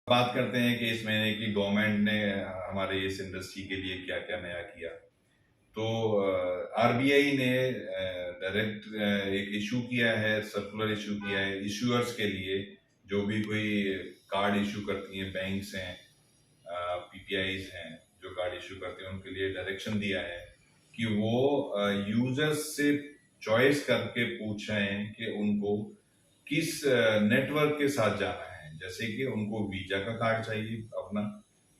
बात करते हैं कि इस महीने की गवर्नमेंट ने हमारे इस इंडस्ट्री के लिए क्या क्या नया किया। तो आरबीआई ने डायरेक्ट एक इशू किया है, सर्कुलर इशू किया है इशूअर्स के लिए। जो भी कोई कार्ड इशू करती हैं, बैंक्स हैं, पीपीआईज हैं, जो कार्ड इशू करते हैं उनके लिए डायरेक्शन दिया है कि वो यूजर्स से चॉइस करके पूछें कि उनको किस नेटवर्क के साथ जाना है। जैसे कि उनको वीजा का कार्ड चाहिए अपना,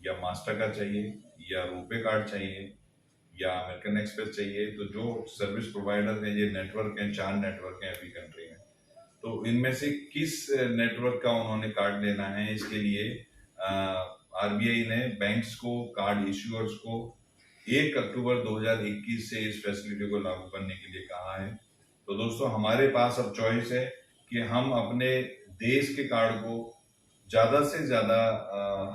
या मास्टर का चाहिए, या रुपे कार्ड चाहिए, या अमेरिकन एक्सप्रेस चाहिए। तो जो सर्विस प्रोवाइडर हैं, ये नेटवर्क हैं, 4 नेटवर्क हैं अभी कंट्री में। तो इनमें से किस नेटवर्क का उन्होंने कार्ड लेना है, इसके लिए आरबीआई ने बैंक्स को, कार्ड इश्यूअर्स को 1 अक्टूबर 2021 से इस फैसिलिटी को लागू करने के लिए कहा है। तो दोस्तों, हमारे पास अब चॉइस है कि हम अपने देश के कार्ड को ज़्यादा से ज़्यादा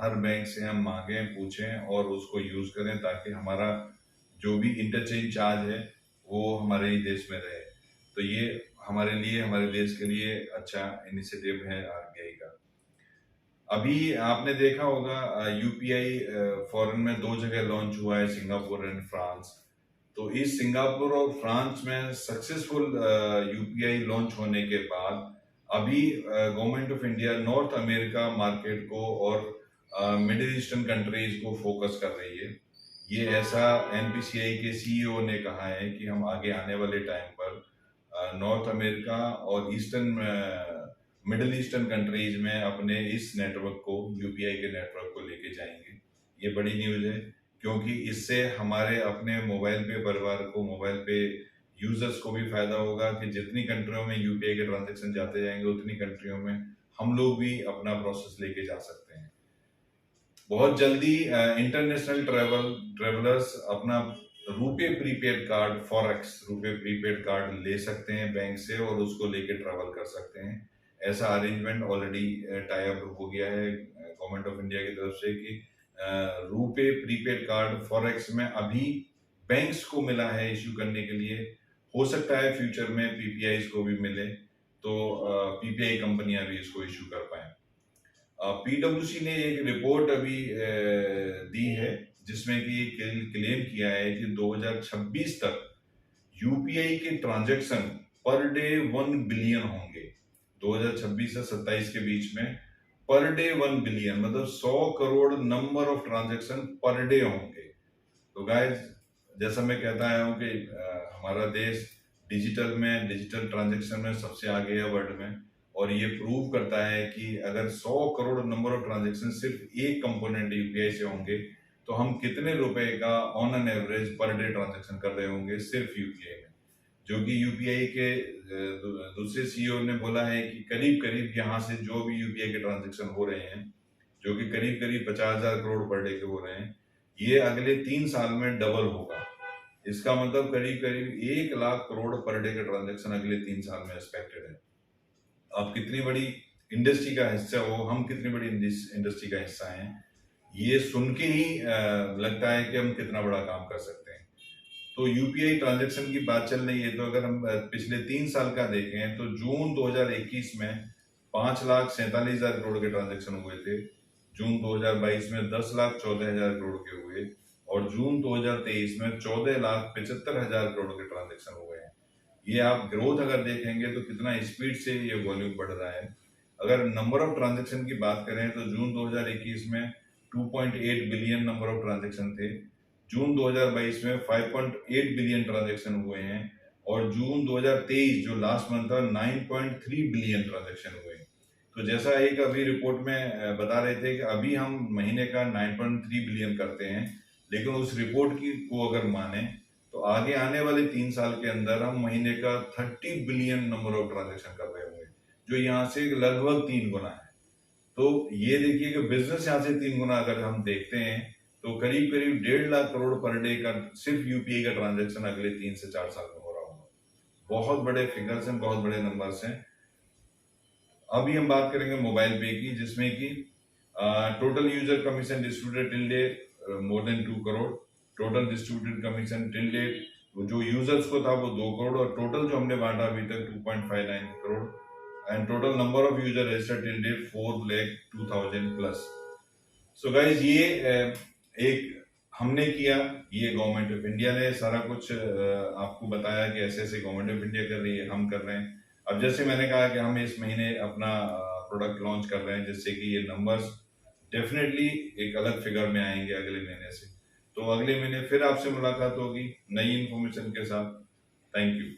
हर बैंक से हम मांगें, पूछें और उसको यूज़ करें, ताकि हमारा जो भी इंटरचेंज चार्ज है वो हमारे ही देश में रहे। तो ये हमारे लिए, हमारे देश के लिए अच्छा इनिशिएटिव है आरबीआई का। अभी आपने देखा होगा यूपीआई फॉरेन में 2 जगह लॉन्च हुआ है, सिंगापुर एंड फ्रांस। तो इस सिंगापुर और फ्रांस में सक्सेसफुल यूपीआई लॉन्च होने के बाद अभी government of India north America market को और मिडिल ईस्टर्न कंट्रीज को फोकस कर रही है। ये ऐसा एनपीसीआई के सीईओ ने कहा है कि हम आगे आने वाले टाइम पर नॉर्थ अमेरिका और मिडिल ईस्टर्न कंट्रीज में अपने इस नेटवर्क को, यूपीआई के नेटवर्क को लेके जाएंगे। ये बड़ी न्यूज़ है, क्योंकि इससे हमारे अपने मोबाइल पे परिवार को, मोबाइल पे यूजर्स को भी फायदा होगा कि जितनी कंट्रियों में यूपीआई के ट्रांजैक्शन जाते जाएंगे, उतनी कंट्रियों में हम लोग भी अपना प्रोसेस लेके जा सकते हैं। बहुत जल्दी इंटरनेशनल ट्रेवलर्स अपना RuPay prepaid card, forex RuPay prepaid card ले सकते हैं बैंक से और उसको लेके ट्रैवल कर सकते हैं। ऐसा अरेंजमेंट ऑलरेडी टाई अप हो गया है गवर्नमेंट ऑफ इंडिया की तरफ से कि रुपे प्रीपेड कार्ड फॉरेक्स में अभी बैंक्स को मिला है इश्यू करने के लिए। हो सकता है फ्यूचर में पीपीआईज को भी मिले, तो पीपीआई कंपनियां भी इसको इश्यू कर पाए। पीडब्ल्यूसी ने एक रिपोर्ट अभी दी है, जिसमें कि क्लेम किया है कि 2026 तक यूपीआई के ट्रांजैक्शन पर डे 1 बिलियन होंगे। 2026 से 27 के बीच में पर डे 1 बिलियन मतलब 100 crore number of transaction per day होंगे। तो गाइस, जैसा मैं कहता आया हूँ कि हमारा देश डिजिटल ट्रांजैक्शन में सबसे आगे है वर्ल्ड में, और ये प्रूव करता है कि अगर 100 करोड़ नंबर ऑफ ट्रांजैक्शन सिर्फ एक कंपोनेंट यूपीआई से होंगे, तो हम कितने रुपए का on an average per day transaction कर रहे होंगे सिर्फ यूपीआई में। जो कि यूपीआई के दूसरे सीईओ ने बोला है कि करीब करीब यहाँ से जो भी यूपीआई के ट्रांजैक्शन हो रहे हैं, जो कि करीब करीब 50,000 करोड़ पर डे के हो रहे हैं, ये अगले 3 साल में डबल होगा। इसका मतलब करीब करीब 1 लाख करोड़ पर डे का ट्रांजैक्शन अगले 3 साल में एक्सपेक्टेड है। अब कितनी बड़ी इंडस्ट्री का हिस्सा हो, हम कितनी बड़ी इंडस्ट्री का हिस्सा हैं, ये सुन के ही लगता है कि हम कितना बड़ा काम कर सकते हैं। तो यूपीआई ट्रांजैक्शन की बात चल रही है, तो अगर हम पिछले 3 साल का देखें तो जून 2021 में 5,47,000 करोड़ के ट्रांजैक्शन हुए थे, जून 2022 में 10,14,000 करोड़ के हुए, और जून 2023 में 14,75,000 करोड़ के ट्रांजैक्शन हुए हैं। ये आप ग्रोथ अगर देखेंगे तो कितना स्पीड से ये वॉल्यूम बढ़ रहा है। अगर नंबर ऑफ ट्रांजैक्शन की बात करें तो जून 2021 में 2.8 बिलियन नंबर ऑफ ट्रांजैक्शन थे, जून 2022 में 5.8 बिलियन ट्रांजैक्शन हुए हैं, और जून 2023 जो लास्ट मंथ था 9.3 बिलियन ट्रांजैक्शन हुए। तो जैसा एक अभी रिपोर्ट में बता रहे थे कि अभी हम महीने का 9.3 बिलियन करते हैं, लेकिन उस रिपोर्ट की को अगर माने तो आगे आने वाले 3 साल के अंदर हम महीने का 30 बिलियन नंबर ऑफ ट्रांजैक्शन कर रहे होंगे, जो यहाँ से लगभग 3 गुना है। तो ये देखिए कि बिजनेस यहाँ से 3 गुना अगर हम देखते हैं, तो करीब करीब 1.5 लाख करोड़ पर डे का सिर्फ यूपीआई का ट्रांजैक्शन अगले 3 से 4 साल में हो रहा होगा। बहुत बड़े फिगर्स हैं, बहुत बड़े नंबर्स हैं। अभी हम बात करेंगे मोबाइल पे की, जिसमें कि total user commission distributed till date more than 2 crore, total distributed commission till date जो यूजर्स को था वो 2 करोड़, और टोटल जो हमने बांटा अभी तक 2.59 crore, and total number of user registered till date 4,02,000 plus. So guys ये एक हमने किया, ये गवर्नमेंट ऑफ इंडिया ने सारा कुछ आपको बताया कि ऐसे ऐसे गवर्नमेंट ऑफ इंडिया कर रही है, हम कर रहे हैं। अब जैसे मैंने कहा कि हम इस महीने अपना प्रोडक्ट लॉन्च कर रहे हैं, जिससे कि ये नंबर्स डेफिनेटली एक अलग फिगर में आएंगे अगले महीने से। तो अगले महीने फिर आपसे मुलाकात होगी नई इंफॉर्मेशन के साथ। Thank you.